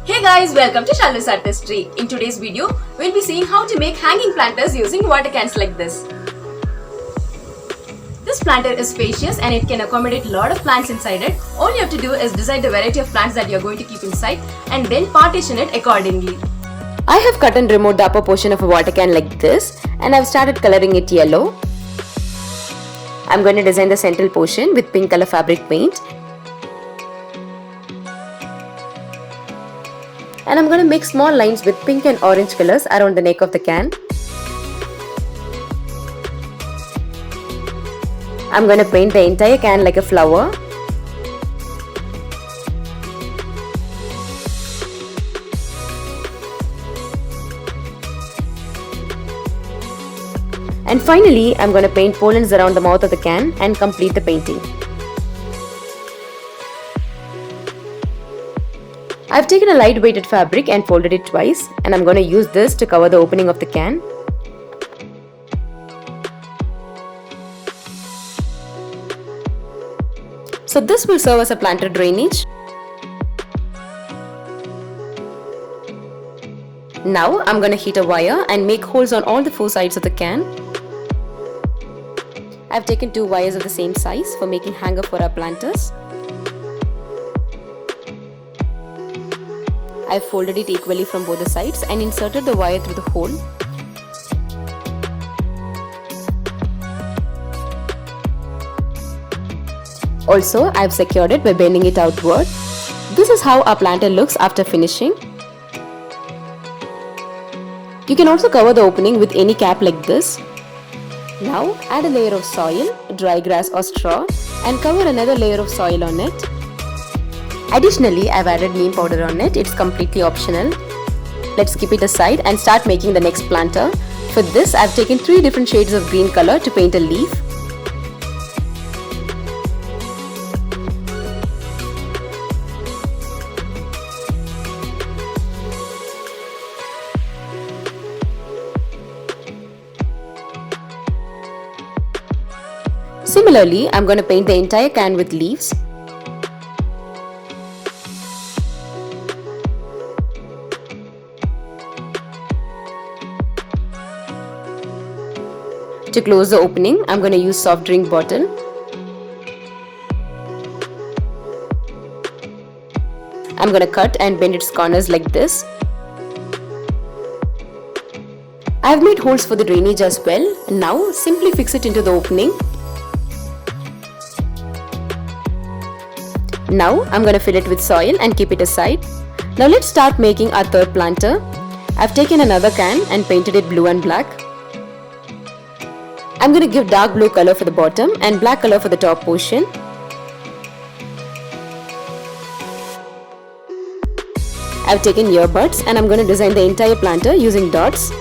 Hey guys, welcome to Shallows Artistry. In today's video, we'll be seeing how to make hanging planters using water cans like this. This planter is spacious and it can accommodate a lot of plants inside it. All you have to do is decide the variety of plants that you're going to keep inside and then partition it accordingly. I have cut and removed the upper portion of a water can like this and I've started coloring it yellow. I'm going to design the central portion with pink color fabric paint. And I'm going to make small lines with pink and orange colors around the neck of the can. I'm going to paint the entire can like a flower. And finally, I'm going to paint pollens around the mouth of the can and complete the painting. I've taken a light weighted fabric and folded it twice, and I'm going to use this to cover the opening of the can. So this will serve as a planter drainage. Now I'm going to heat a wire and make holes on all the four sides of the can. I've taken two wires of the same size for making hanger for our planters. I've folded it equally from both the sides and inserted the wire through the hole. Also, I've secured it by bending it outward. This is how our planter looks after finishing. You can also cover the opening with any cap like this. Now, add a layer of soil, dry grass or straw, and cover another layer of soil on it. Additionally, I've added neem powder on it. It's completely optional. Let's keep it aside and start making the next planter. For this, I've taken 3 different shades of green color to paint a leaf. Similarly, I'm going to paint the entire can with leaves. To close the opening, I'm going to use soft drink bottle. I'm going to cut and bend its corners like this. I've made holes for the drainage as well. Now simply fix it into the opening. Now I'm going to fill it with soil and keep it aside. Now let's start making our third planter. I've taken another can and painted it blue and black. I'm going to give dark blue color for the bottom and black color for the top portion. I've taken earbuds and I'm going to design the entire planter using dots.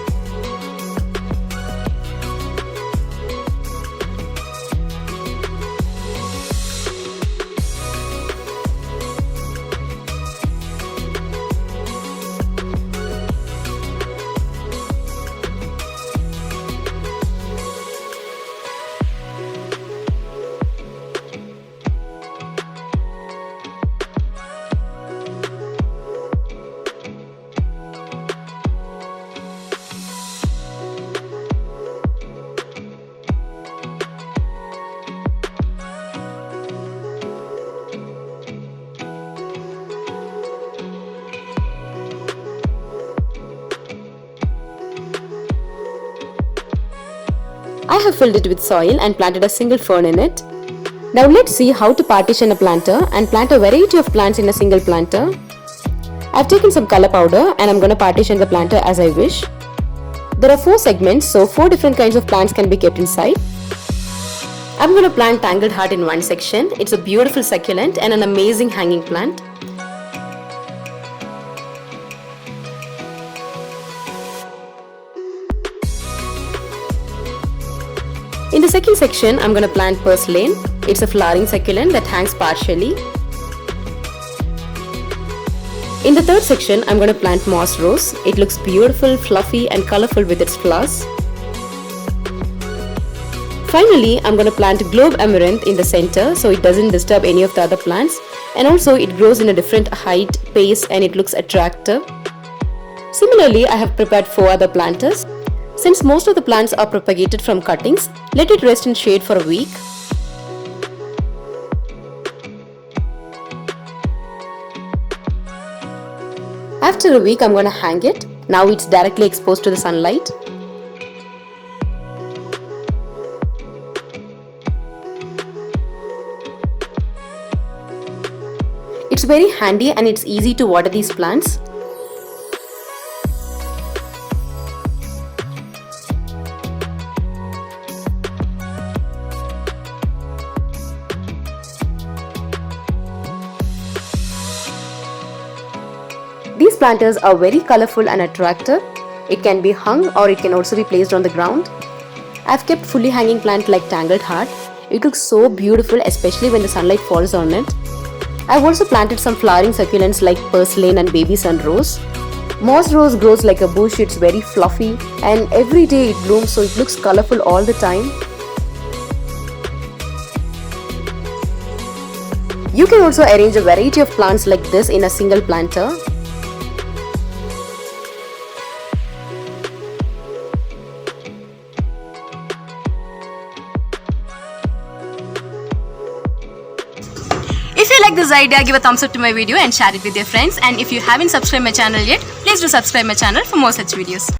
I have filled it with soil and planted a single fern in it. Now let's see how to partition a planter and plant a variety of plants in a single planter. I've taken some color powder and I'm going to partition the planter as I wish. There are 4 segments, so 4 different kinds of plants can be kept inside. I'm going to plant tangled heart in one section. It's a beautiful succulent and an amazing hanging plant. In the second section, I'm going to plant purslane. It's a flowering succulent that hangs partially. In the third section, I'm going to plant moss rose. It looks beautiful, fluffy and colorful with its flowers. Finally, I'm going to plant globe amaranth in the center so it doesn't disturb any of the other plants. And also it grows in a different height, pace, and it looks attractive. Similarly, I have prepared 4 other planters. Since most of the plants are propagated from cuttings, let it rest in shade for a week. After a week, I'm going to hang it. Now it's directly exposed to the sunlight. It's very handy and it's easy to water these plants. These planters are very colorful and attractive. It can be hung or it can also be placed on the ground. I've kept fully hanging plant like tangled heart. It looks so beautiful, especially when the sunlight falls on it. I've also planted some flowering succulents like purslane and baby sun rose. Moss rose grows like a bush. It's very fluffy and every day it blooms, so it looks colorful all the time. You can also arrange a variety of plants like this in a single planter. If you like this idea, give a thumbs up to my video and share it with your friends. And if you haven't subscribed my channel yet, please do subscribe my channel for more such videos.